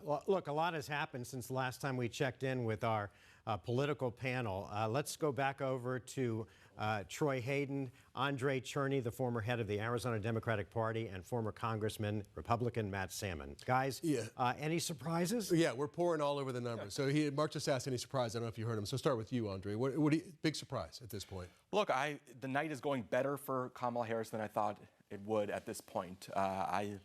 Look, a lot has happened since the last time we checked in with our political panel. Let's go back over to Troy Hayden, Andre Cherney, the former head of the Arizona Democratic Party, and former Congressman, Republican Matt Salmon. Guys, any surprises? Yeah, we're pouring all over the numbers. So Mark just asked any surprise. I don't know if you heard him. So start with you, Andre. Big surprise at this point? Look, the night is going better for Kamala Harris than I thought it would at this point. I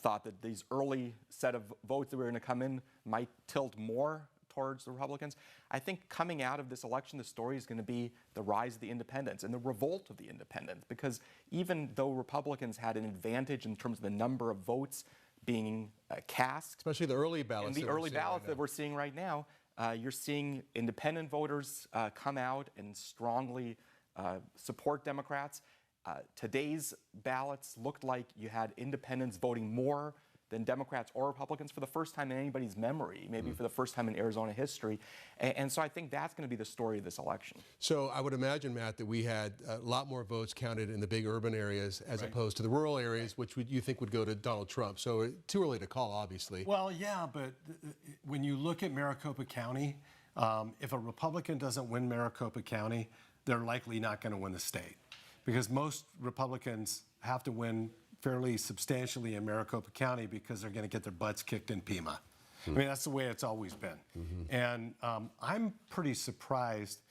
thought that these early set of votes that were going to come in might tilt more towards the Republicans. I think coming out of this election, the story is going to be the rise of the independents and the revolt of the independents, because even though Republicans had an advantage in terms of the number of votes being cast, especially the early ballots, that we're seeing right now, you're seeing independent voters come out and strongly support Democrats. Today's ballots looked like you had independents voting more than Democrats or Republicans for the first time in anybody's memory, maybe for the first time in Arizona history. And so I think that's going to be the story of this election. So I would imagine, Matt, that we had a lot more votes counted in the big urban areas as opposed to the rural areas, which you think would go to Donald Trump. So too early to call, obviously. Well, yeah, but when you look at Maricopa County, if a Republican doesn't win Maricopa County, they're likely not going to win the state, because most Republicans have to win fairly substantially in Maricopa County because they're going to get their butts kicked in Pima. I mean, that's the way it's always been. And I'm pretty surprised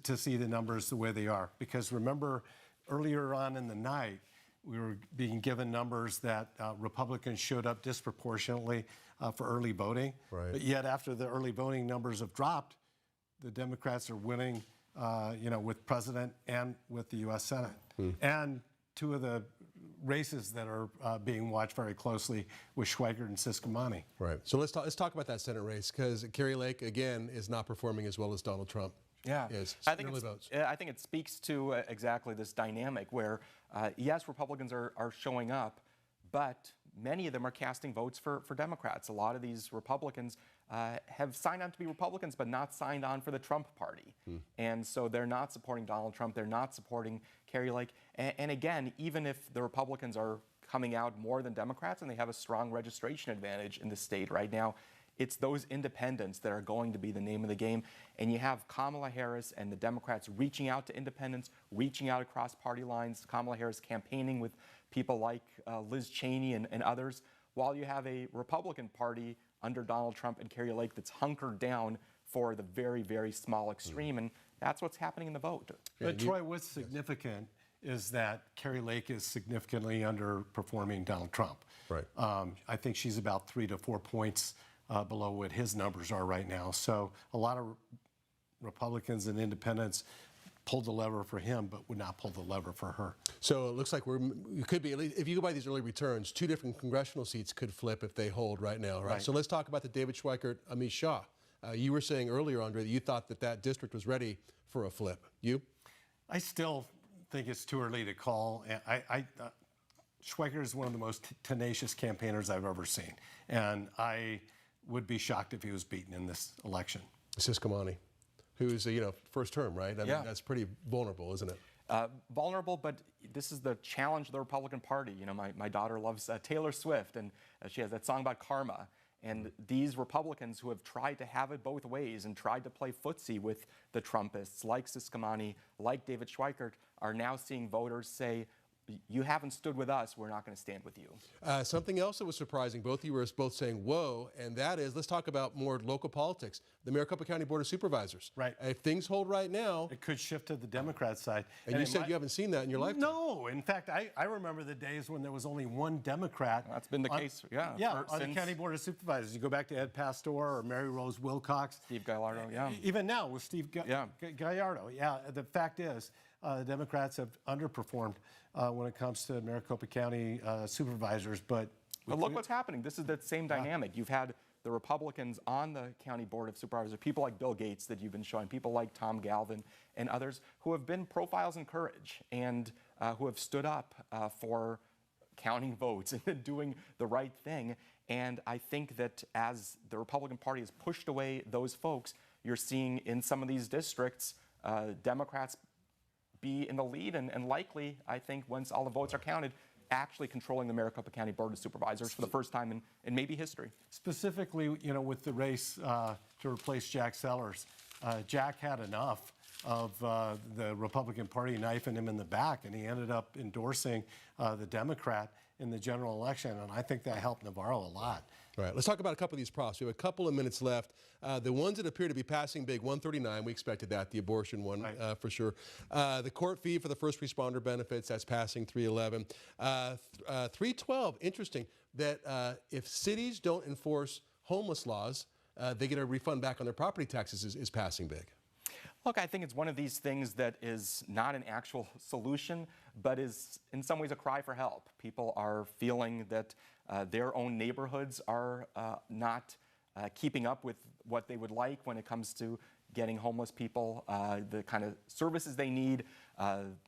to see the numbers the way they are, because remember, earlier on in the night, we were being given numbers that Republicans showed up disproportionately for early voting. But yet, after the early voting numbers have dropped, the Democrats are winning, with president and with the U.S. Senate. And two of the races that are being watched very closely with Schweikert and Ciscomani. Right. So let's talk about that Senate race, because Kari Lake, again, is not performing as well as Donald Trump is. I think it speaks to exactly this dynamic where, yes, Republicans are showing up, but many of them are casting votes for Democrats. A lot of these Republicans have signed on to be Republicans, but not signed on for the Trump party. And so they're not supporting Donald Trump. They're not supporting Kari Lake. And again, even if the Republicans are coming out more than Democrats and they have a strong registration advantage in the state right now, it's those independents that are going to be the name of the game. And you have Kamala Harris and the Democrats reaching out to independents, reaching out across party lines. Kamala Harris campaigning with people like Liz Cheney and others, while you have a Republican Party under Donald Trump and Kari Lake that's hunkered down for the very, very small extreme. And that's what's happening in the vote. But Troy, what's significant is that Kari Lake is significantly underperforming Donald Trump. Right. I think she's about 3 to 4 points below what his numbers are right now. So a lot of Republicans and independents pulled the lever for him, but would not pull the lever for her. So it looks like it could be, at least if you go by these early returns, 2 different congressional seats could flip if they hold right now, right? So let's talk about the David Schweikert, Amish Shah. You were saying earlier, Andre, that you thought that district was ready for a flip. You? I still think it's too early to call. Schweikert is one of the most tenacious campaigners I've ever seen, and I would be shocked if he was beaten in this election. Ciscomani, who's first term, right? I mean, that's pretty vulnerable, isn't it? Vulnerable, but this is the challenge of the Republican Party. You know, my daughter loves Taylor Swift, and she has that song about karma. And these Republicans who have tried to have it both ways and tried to play footsie with the Trumpists, like Ciscomani, like David Schweikert, are now seeing voters say, you haven't stood with us, we're not going to stand with you. Something else that was surprising, both of you were both saying, whoa, and that is, let's talk about more local politics. The Maricopa County Board of Supervisors. Right. If things hold right now. It could shift to the Democrat side. And you said you haven't seen that in your lifetime. No. In fact, I remember the days when there was only one Democrat. That's been the case, on the County Board of Supervisors. You go back to Ed Pastor or Mary Rose Wilcox. Steve Gallardo, Even now with Steve Gallardo. Yeah, the fact is, the Democrats have underperformed when it comes to Maricopa County supervisors. But look what's happening. This is that same dynamic. You've had the Republicans on the County Board of Supervisors, people like Bill Gates that you've been showing, people like Tom Galvin and others who have been profiles in courage and who have stood up for counting votes and doing the right thing. And I think that as the Republican Party has pushed away those folks, you're seeing in some of these districts, Democrats be in the lead, and likely, I think, once all the votes are counted, actually controlling the Maricopa County Board of Supervisors for the first time in maybe history. Specifically, you know, with the race to replace Jack Sellers, Jack had enough of the Republican Party knifing him in the back, and he ended up endorsing the Democrat in the general election, and I think that helped Navarro a lot. All right, let's talk about a couple of these props. We have a couple of minutes left. The ones that appear to be passing big, 139, we expected that, the abortion one, Right. for sure. The court fee for the first responder benefits, that's passing 311. 312, interesting, that if cities don't enforce homeless laws, they get a refund back on their property taxes is passing big. Look, I think it's one of these things that is not an actual solution, but is in some ways a cry for help. People are feeling that their own neighborhoods are not keeping up with what they would like when it comes to getting homeless people the kind of services they need.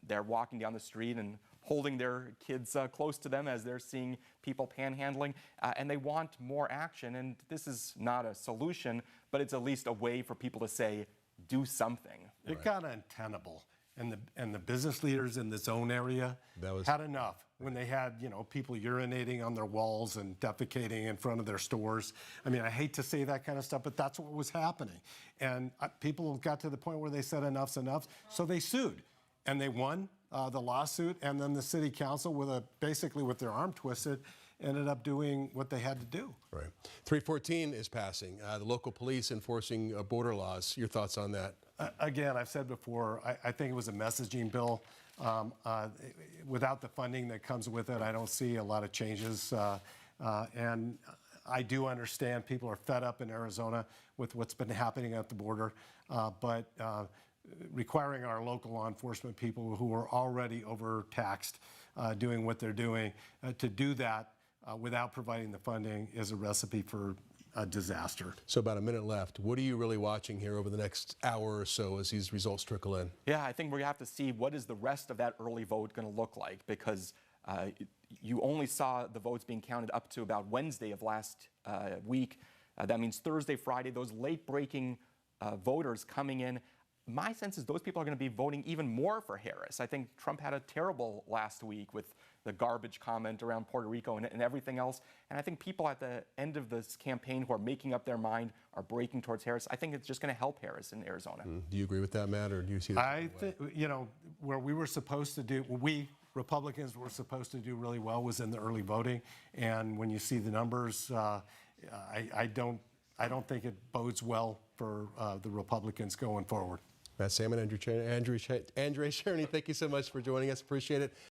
They're walking down the street and holding their kids close to them as they're seeing people panhandling, and they want more action. And this is not a solution, but it's at least a way for people to say, do something. It got untenable, and the business leaders in the zone area had enough when they had, you know, people urinating on their walls and defecating in front of their stores. I mean, I hate to say that kind of stuff, but that's what was happening. And people got to the point where they said enough's enough, so they sued, and they won the lawsuit. And then the city council, basically with their arm twisted, ended up doing what they had to do. Right. 314 is passing. The local police enforcing border laws. Your thoughts on that? Again, I've said before, I think it was a messaging bill. Without the funding that comes with it, I don't see a lot of changes. And I do understand people are fed up in Arizona with what's been happening at the border. But requiring our local law enforcement people who are already overtaxed doing what they're doing to do that without providing the funding is a recipe for a disaster. So about a minute left. What are you really watching here over the next hour or so as these results trickle in? Yeah, I think we have to see what is the rest of that early vote going to look like, because you only saw the votes being counted up to about Wednesday of last week. That means Thursday, Friday, those late-breaking voters coming in. My sense is those people are going to be voting even more for Harris. I think Trump had a terrible last week with the garbage comment around Puerto Rico and everything else. And I think people at the end of this campaign who are making up their mind are breaking towards Harris. I think it's just going to help Harris in Arizona. Do you agree with that, Matt, or do you see that? I think, you know, where we were supposed to do, we Republicans were supposed to do really well was in the early voting. And when you see the numbers, I don't think it bodes well for the Republicans going forward. Matt Salmon, Andre Czerny, thank you so much for joining us. Appreciate it.